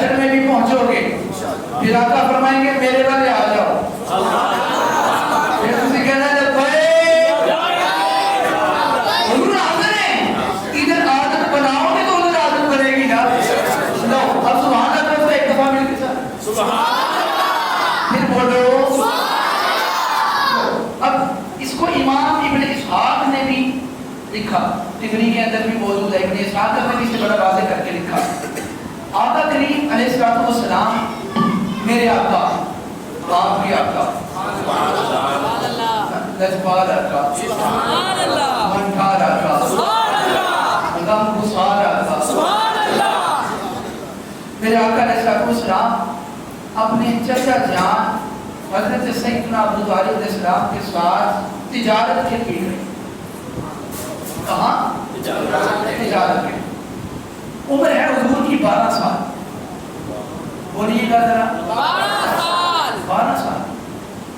حشر میں بھی پہنچو گے، پھر آقا فرمائیں گے میرے والے آ جاؤ، پھر تسی کہنا ہے حضور حاضر ہیں، ادھر عادت بناؤ گے تو ادھر عادت بنے گی نا۔ لو اب سبحان اللہ سے ایک دفعہ مل کے ساتھ پھر بولو۔ اب اس کو امام ابن اسحاق نے بھی لکھا، تبری کے اندر بھی موجود ہے، ابن اسحاق نے بھی اسے بڑا واضح کر کے لکھا۔ آقا کریم علیہ السلام میرے آقا، آپ کی آقا، لجپال آقا، منکار آقا، غم گسار آقا، میرے آقا علیہ السلام اپنے چچا جان حضرت سیدنا ابو طالب علیہ السلام کے ساتھ تجارت کے لیے گئے۔ کہاں؟ تجارت کے۔ عمر ہے حضور کی 12 سال، بولیے گا ذرا 12 سال۔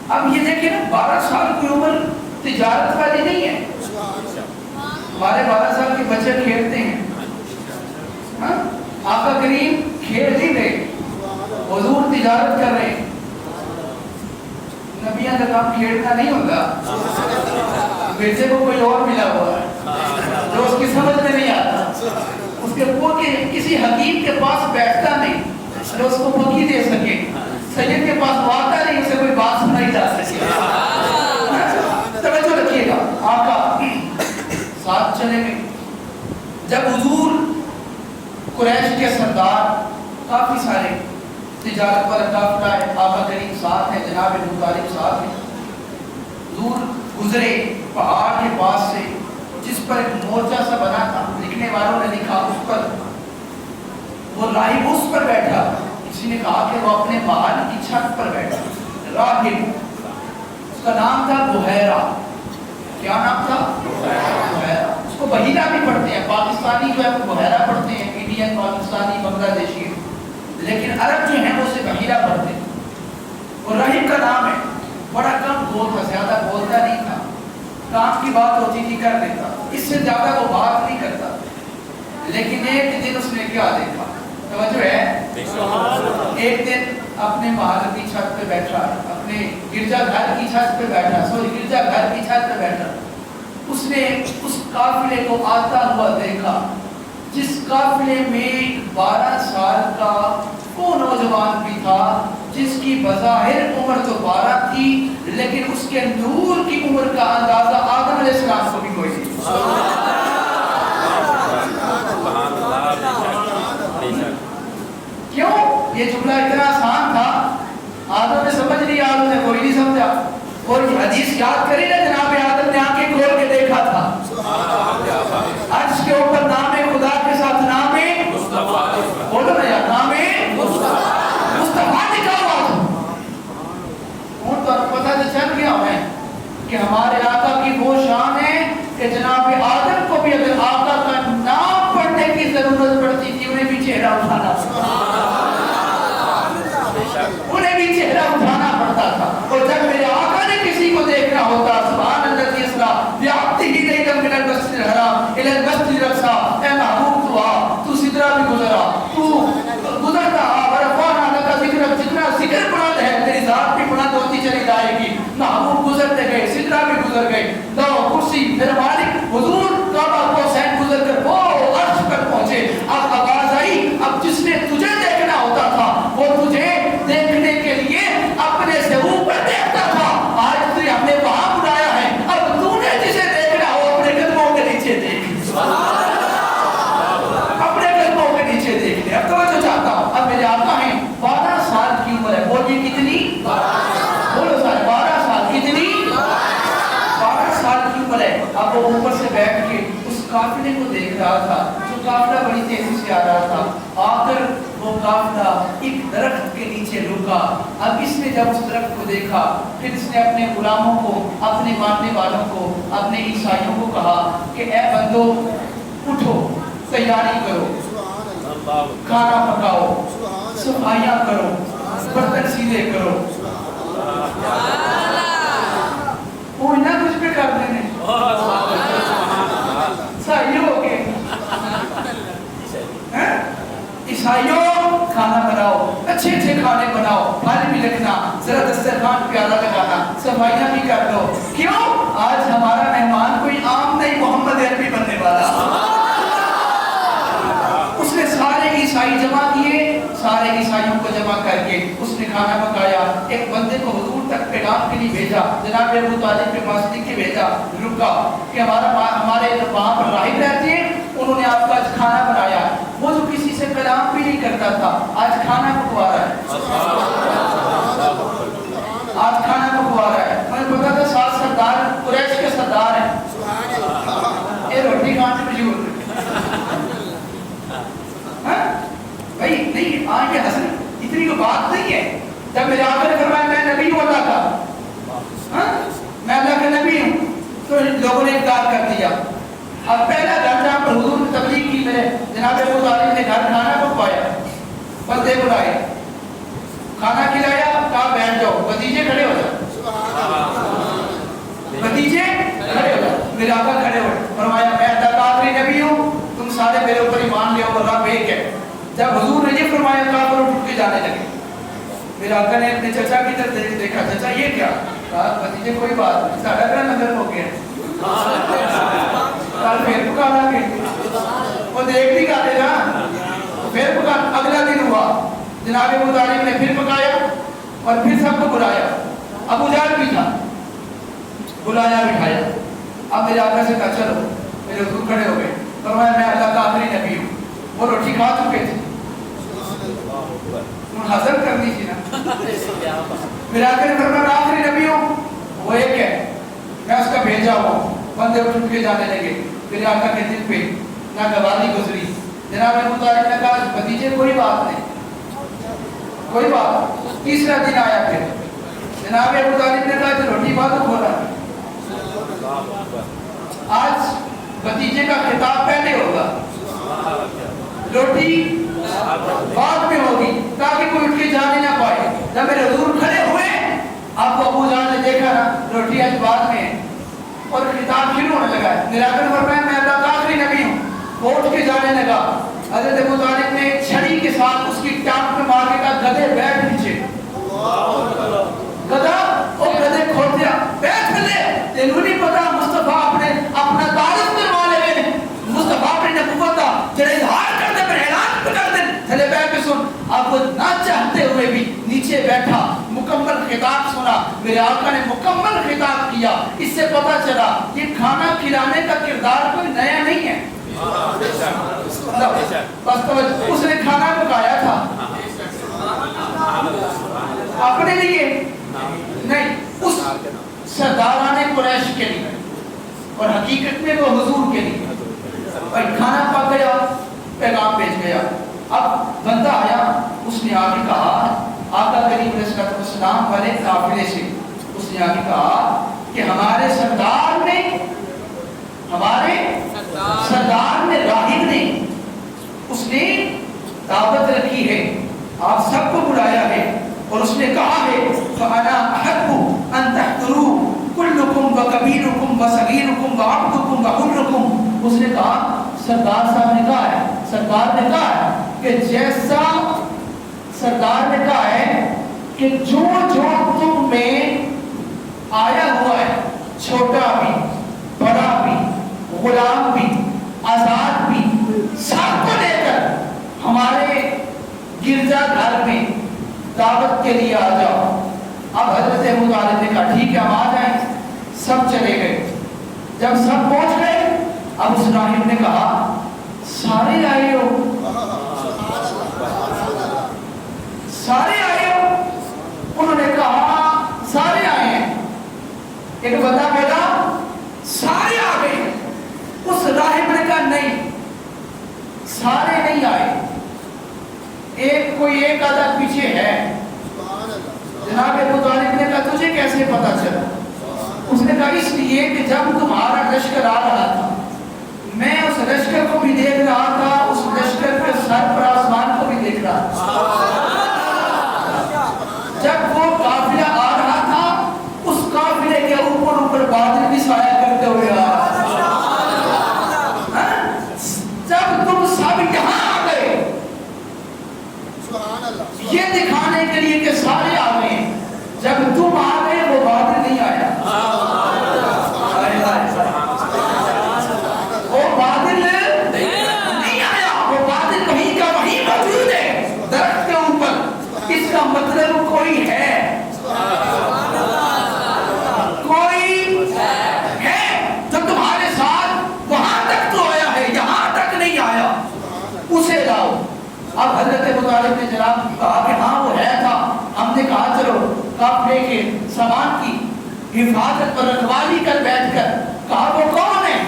اب یہ دیکھیں نا 12 سال کی عمر تجارت والی نہیں ہے، ہمارے 12 سال کے بچے کھیلتے ہیں، آقا کریم کھیل نہیں رہے، حضور تجارت کر رہے ہیں۔ نبیاں کا کام کھیلنا نہیں ہوتا، بیٹے کو کوئی اور ملا ہوا ہے جو اس کی سمجھ میں نہیں آتا، اس کے وہ کسی حکیم کے پاس بیٹھتا نہیں جو اس کو پکی دے سکے، سید کے پاس آتا نہیں اسے کوئی بات سنائی جا سکے۔ توجہ رکھیے گا، آقا ساتھ چلے گئے۔ جب حضور قریش کے سردار کافی سارے تجارت پر قافلہ ہے، آقا کریم ساتھ ہیں، جناب ابو طالب ساتھ ہیں، دور گزرے پہاڑ کے پاس سے جس پر ایک مورچہ سا بنا تھا، لکھنے والوں نے لکھا اس پر، وہ راہب اس پر بیٹھا، کسی نے کہا کہ وہ اپنے محل کی چھت پر بیٹھا، راہب، اس کا نام تھا بحیرہ۔ کیا نام تھا؟ بحیرہ۔ اس کو بحیرہ بھی پڑھتے ہیں، پاکستانی جو ہے وہ بحیرہ پڑھتے ہیں، انڈین، پاکستانی، بنگلہ دیشی، لیکن عرب جو ہیں وہ اسے بحیرہ پڑھتے ہیں۔ اور راہب کا نام ہے، بڑا کم بولتا، زیادہ بولتا نہیں تھا، کام کی بات ہوتی تھی کر لیتا، اس سے زیادہ وہ بات نہیں کرتا۔ لیکن ایک دن اس نے کیا دیکھا، توجہ ہے، ایک دن اپنے محل کی چھت پہ بیٹھا، اپنے گرجا گھر کی چھت پہ بیٹھا، گرجا گھر کی چھت پہ بیٹھا، اس نے اس قافلے کو آتا ہوا دیکھا جس قافلے میں 12 سال کا وہ نوجوان بھی تھا جس کی بظاہر عمر تو 12 تھی، لیکن اس کے نور کی عمر کا اندازہ آدم علیہ السلام کو بھی کوئی نہیں۔ کیوں؟ یہ جملہ اتنا آسان تھا، آدم نے سمجھ لیا، آدم نے کوئی نہیں سمجھا۔ اور یہ حدیث یاد کری نا، جناب آدم نے آنکھیں کھول کے دیکھا تھا، عرش کے اوپر نام خدا کے ساتھ نام بولو نا یار، نام مصطفیٰ لکھا ہوا تھا۔ اور تو پتہ تو چل گیا ہمیں کہ ہمارے آقا کی وہ شان ہے کہ جناب آدم کو بھی اگر آقا کا نام پڑھنے کی ضرورت پڑتی تھی انہیں بھی چہرہ اٹھانا پڑتا تھا۔ اور جب میرے آقا نے کسی کو دیکھنا ہوتا، سبحان اللہ کی اسرا بیابتی ہی نہیں کم من المسجد الحرام الى المسجد الاقصى، اے محبوب تو آ، تو سدرہ بھی گزرا، تو گزرتا آ، ورفعنا لک ذکرک، جتنا ذکر بلند ہے تیری ذات بھی بلند ہوتی چلی جائے گی۔ محبوب گزرتے گئے، سدرہ بھی گزر گئے، لو کرسی میرے مالک حضور کعبہ کو سین گزر کر وہ عرش پر پہنچے۔ اب آواز آئی، اب جس نے تجھے دیکھنا ہوتا تھا وہ تجھے دیکھنے کے لیے اپنے سے اوپر دیکھتا تھا، آج تجھے ہم نے وہاں بلایا ہے، اب تو نے جسے دیکھنا ہو اپنے قدموں کے نیچے دیکھ، اپنے قدموں کے نیچے دیکھ لے۔ اب توجہ چاہتا ہوں، اب میرے آقا ہیں 12 سال کی عمر ہے، بولیے کتنی؟ بولو سارے 12 سال، کتنی؟ 12 سال کی عمر ہے۔ اب وہ اوپر سے بیٹھ کے اس قافلے کو دیکھ رہا تھا، جو قافلہ بڑی تیزی سے آ رہا تھا، آ کر وہ قافلہ ایک درخت کے نیچے رکا۔ اب اس نے جب اس درخت کو دیکھا، پھر اس نے اپنے غلاموں کو، اپنے ماننے والوں کو، اپنے عیسائیوں کو کہا کہ اے بندو اٹھو، تیاری کرو، کھانا پکاؤ، صفائیاں کرو، برتن سیدھے کرو، وہ نہ کچھ بھی کر دینے عیسائیوں کے عیسائیوں کھانا بناؤ, اچھے اچھے کھانے بناؤ, پھل بھی رکھنا, ذرا دسترخوان پیارا لگانا, صفائیاں بھی کر دو. کیوں؟ آج ہمارا مہمان کوئی عام نہیں, محمد عربی بننے والا. اس نے سارے عیسائی جمع کیے, سارے عیسائیوں کو جمع کر کے اس نے کھانا پکایا. ایک بندے کو حضور تک پیغام کے لیے بھیجا, جناب ابو طالب کے پاس لکھ کے بھیجا, رکا کہ ہمارے وہاں پر راہب رہتے ہیں, انہوں نے آپ کا آج کھانا بنایا. وہ جو کسی سے کلام بھی نہیں کرتا تھا, آج کھانا پکوا رہا ہے, آج کھانا پکوا رہا ہے. مجھے پتا تھا سات سردار قریش کے سردار ہیں, یہ روٹی کھانے میں مجبور بھائی نہیں. آج یہ حسن اتنی کو بات نہیں ہے. جب میرے آقا نے فرمایا میں نبی ہوں اللہ کا, میں اللہ کا نبی ہوں, تو لوگوں نے انکار کر دیا. اب پہلا گھر جہاں پر حضور نے تبلیغ کی, میرے جناب ابو طالب نے گھر کھانا پکوایا, بندے بلائے, کھانا کھلایا, کہا بیٹھ جاؤ, بھتیجے کھڑے ہو جاؤ, بھتیجے کھڑے ہو جاؤ. میرے آقا کھڑے ہو, فرمایا میں اللہ کا آخری نبی ہوں, تم سارے میرے اوپر ایمان لے آؤ, رب ایک ہے. جب حضور نے یہ فرمایا, کافر اٹھ کے جانے لگے. میرے آقا نے اپنے چچا کی طرف دیکھا, چچا یہ کیا؟ کہا بھتیجے کوئی بات نہیں, ساڑھا گھر نظر ہو گیا, کل پھر پکانا گے, وہ دیکھ نہیں کھاتے نا, پھر پکا. اگلا دن ہوا, جناب ابو طالب نے پھر پکایا اور پھر سب کو بلایا. ابو جہل بھی تھا, بلایا بٹھایا. اب میرے آقا سے کہا چلو, میرے حضور کھڑے ہو گئے, فرمایا میں اللہ کا آخری نبی ہوں. وہ روٹی کھا چکے تھے, ہضم کرنی تھی نا. میرے آقا نے فرمایا آخری نبی ہوں, وہ ایک ہے, میں اس کا بھیجا ہوں. بندے اٹھ کے جانے لگے. میرے آقا کے دل پہ نہ گواری گزری. جناب ابو طالب نے کہا بھتیجے کوئی بات نہیں, کوئی بات. تیسرا دن آیا, پھر جناب ابو طالب نے کہا روٹی بات کھولا. آج بھتیجے کا خطاب پہلے ہوگا, روٹی بعد میں ہوگی, تاکہ کوئی اٹھ کے جانے نہ پائے. جب میرے حضور کھڑے ہوئے, آپ کو ابو جان نے دیکھا نا, روٹی آج بعد میں ہے, اور خطاب شروع ہونے لگا. میرا آقا نے فرمایا میں اللہ کا آخری نبی ہوں. وہ اٹھ کے جانے لگا. حضرت ابو طالب نے چھڑی کے ساتھ اس کی ٹانگ پہ مار کے کہا گدھے بیٹھ نیچے. گدھا اور گدھے کھول دیا, بیٹھ لے. تینوں نہیں پتا مصطفیٰ اپنے اپنا تعارف کروا لے, مصطفیٰ اپنی نبوت کا جڑے اظہار کر دے, پر اعلان کر دے. چلے بیٹھ کے سن. اب وہ نہ چاہتے ہوئے بھی نیچے بیٹھا, مکمل خطاب سنا. میرے آقا نے مکمل خطاب کیا. اس سے پتا چلا یہ کھانا کھلانے کا کردار کوئی نیا نہیں ہے. بس اس نے کھانا پکایا تھا اپنے لیے نہیں, اس سرداران قریش کے لیے, اور حقیقت میں وہ حضور کے لیے. کھانا پک گیا, پیغام بھیج گیا. اب بندہ آیا, اس نے آگے کہا, آقا کریم علیہ السلام والے قافلے سے, اس نے آگے کہا کہ ہمارے سردار نے راہب نے اس نے دعوت رکھی ہے, آپ سب کو بلایا ہے, اور اس نے کہا ہے فَأَنَا أَحَبُّ أَن تَحْضُرُوا كُلُّكُمْ وَكَبِيرُكُمْ وَصَغِيرُكُمْ وَعَبْدُكُمْ وَحُرُّكُمْ. اس نے کہا, سردار صاحب نے کہا ہے, سردار نے کہا ہے کہ جیسا, سردار نے کہا ہے کہ جو تم میں آیا ہوا ہے, چھوٹا بھی, بڑا بھی, غلام بھی, آزاد بھی, سب کو لے کر ہمارے گرجا گھر میں دعوت کے لیے آ جاؤ. اب حضرت ابو طالب نے کہا ٹھیک ہے ہم آ جائیں. سب چلے گئے. جب سب پہنچ گئے, اب اس راہب نے کہا سارے آئے ہو, سارے آئے ہو. انہوں نے کہا سارے آئے ہیں. ایک بندہ بیٹا, سارے آ گئے. اس راہب نے کہا نہیں, سارے نہیں آئے, کوئی ایک آدھا پیچھے ہے. جناب ابو طالب نے کہا تجھے کیسے پتا چلا؟ اس نے کہا اس لیے کہ جب تمہارا لشکر آ رہا تھا, میں اس لشکر کو بھی دیکھ رہا تھا, اس لشکر کے سر پر آسمان کو بھی دیکھ رہا تھا. جب وہ قافلہ آ رہا تھا, اس قافلے کے اوپر بادل بھی سایہ کرتے ہوئے آ رہا تھا. جب تم سب یہاں آ گئے یہ دکھانے کے لیے کہ سارے آ گئے، جب تم آ گئے وہ بادل نہیں آیا، وہ بادل نہیں آیا، وہ بادل وہیں کا وہیں موجود ہے درخت کے اوپر۔ اس کا مطلب کوئی ہے، کوئی ہے جو تمہارے ساتھ وہاں تک تو آیا ہے، یہاں تک نہیں آیا، اسے لاؤ۔ اب حضرت ابو طالب نے جناب کہا کہ ہاں وہ ہے تھا، ہم نے کہا چلو کافلے کے سامان کی حفاظت پر رکھوالی کر بیٹھ کر، کہا وہ کون ہے،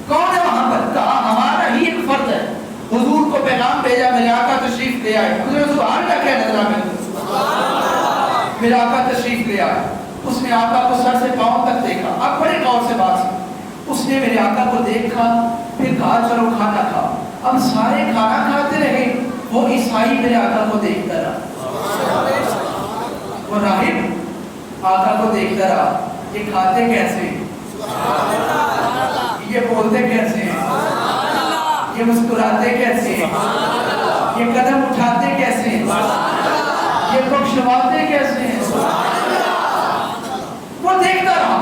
کون ہے وہاں پر؟ کہا ہمارا ہی ایک فرد ہے، حضور کو پیغام بھیجا، میرے آقا تشریف لے آئے۔ حضور سبحان اللہ کیا نظر آئے، میرا آقا تشریف لے آئے۔ اس نے آقا کو سر سے پاؤں تک دیکھا، اب بڑے غور سے بات سنی۔ اس نے میرے آقا کو دیکھا، پھر کہا چلو کھانا کھاؤ۔ اب سارے کھانا کھاتے رہے، وہ عیسائی میرے آقا کو دیکھتا رہا، وہ راہب آقا کو دیکھتا رہا، یہ کھاتے کیسے، یہ بولتے کیسے ہیں، یہ مسکراتے کیسے ہیں، یہ قدم اٹھاتے کیسے ہیں، یہ بخشواتے کیسے ہیں، وہ دیکھتا رہا۔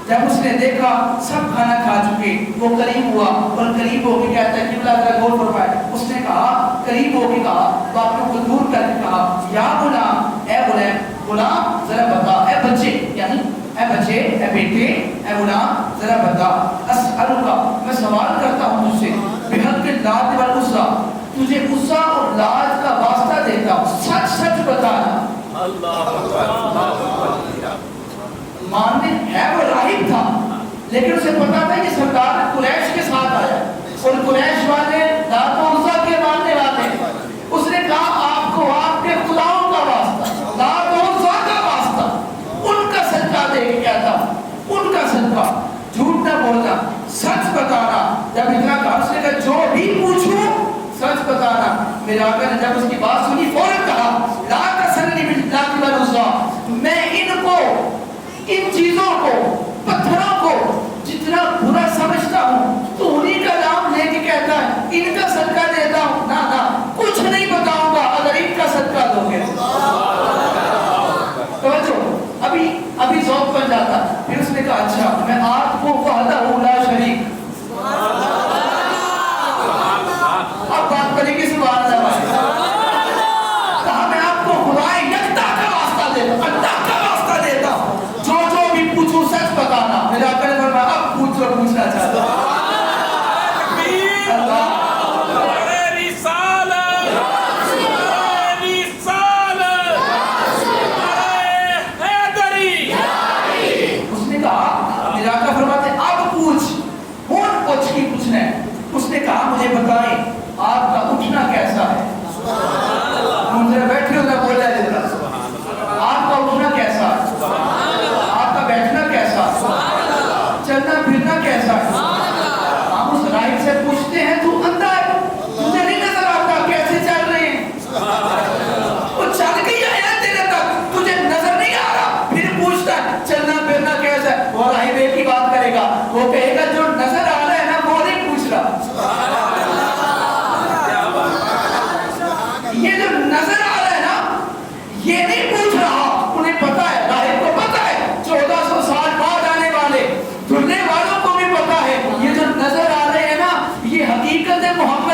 جب اس نے دیکھا سب کھانا کھا چکے، وہ قریب ہوا اور قریب ہو کے کہتا ہے قبلہ ذرا غور فرمائے۔ اس نے کہا قریب ہو کے کہا، باتوں کو دور کر کے کہا یا غلام، اے غلام، غلام ذرا بتا، اے بچے یعنی اے بچے، اے بیٹے، اے غلام ذرا بتا، اسألک میں سوال کرتا ہوں تجھ سے، بحق اللات والعزیٰ، تجھے عزیٰ اور لات کا واسطہ دیتا ہوں، سچ سچ بتانا۔ ماننے ہے وہ راہب تھا، لیکن اسے پتا تھا کہ سردار قریش کے ساتھ آیا اور قریش والے لات و عزیٰ کے ماننے والے۔ اس نے کہا آپ کو آپ کے خداؤں کا واسطہ، لات و عزیٰ کا واسطہ، ان کا صدقہ دے کے کہتا ہوں، ان کا صدقہ، جھوٹ نہ بولنا، سچ بتانا۔ جب اتنا کہا اس نے کہا جو بھی پوچھوں سچ بتانا۔ میرے آقا نے جب اس کی بات سنی فوراً کہا لا تسلنی باللات والعزیٰ، میں ان کو، ان چیزوں کو، پتھروں کو جتنا برا سمجھتا ہوں تو انہی کا نام لے کے کہتا ہے ان کا صدقہ دیتا ہوں، نہ نہ کچھ نہیں بتاؤں گا اگر ان کا صدقہ دو گے۔ توجہ، ابھی ذوق بن جاتا۔ پھر اس نے کہا اچھا میں آپ کو وحدہ لا شریک، اب بات کریں گے سبحان اللہ بھائی، کہا میں آپ کو خدا یکتا کا واسطہ دیتا ہوں، اللہ کا واسطہ دیتا ہوں، جو بھی پوچھو سچ بتانا۔ میرے آقا نے فرمایا اب پوچھ جو پوچھنا چاہتا ہوں۔ اس نے کہا میرے آقا فرماتے اب پوچھ، کون پوچھ کی پوچھنا ہے؟ اس نے کہا مجھے بتائیں آپ کا اٹھنا کیسا ہے؟ ہم ذرا بیٹھے ہونا بول رہے ہیں، آپ کا اٹھنا کیسا ہے؟ آپ کا بیٹھنا کیسا ہے؟ چلنا پھرنا کیسا ہے؟ ہم اس راہب سے پوچھتے ہیں تو اندھا ہے، تجھے نہیں نظر آتا کیسے چل رہے ہیں؟ وہ چل گئی ہے تیرے تک، تجھے نظر نہیں آ رہا، پھر پوچھتا ہے چلنا پھرنا کیسا ہے؟ وہ راہب ایک ہی بات کرے گا، وہ کہے گا جو نظر آ رہا ہے نا وہ نہیں پوچھ رہا، یہ جو نظر آ رہا ہے نا یہ نہیں پوچھ رہا۔ انہیں پتا ہے، راہب کو پتا ہے 1400 سال بعد آنے والے دھلنے والوں کو بھی پتا ہے یہ جو نظر آ رہے ہیں نا یہ حقیقت محمد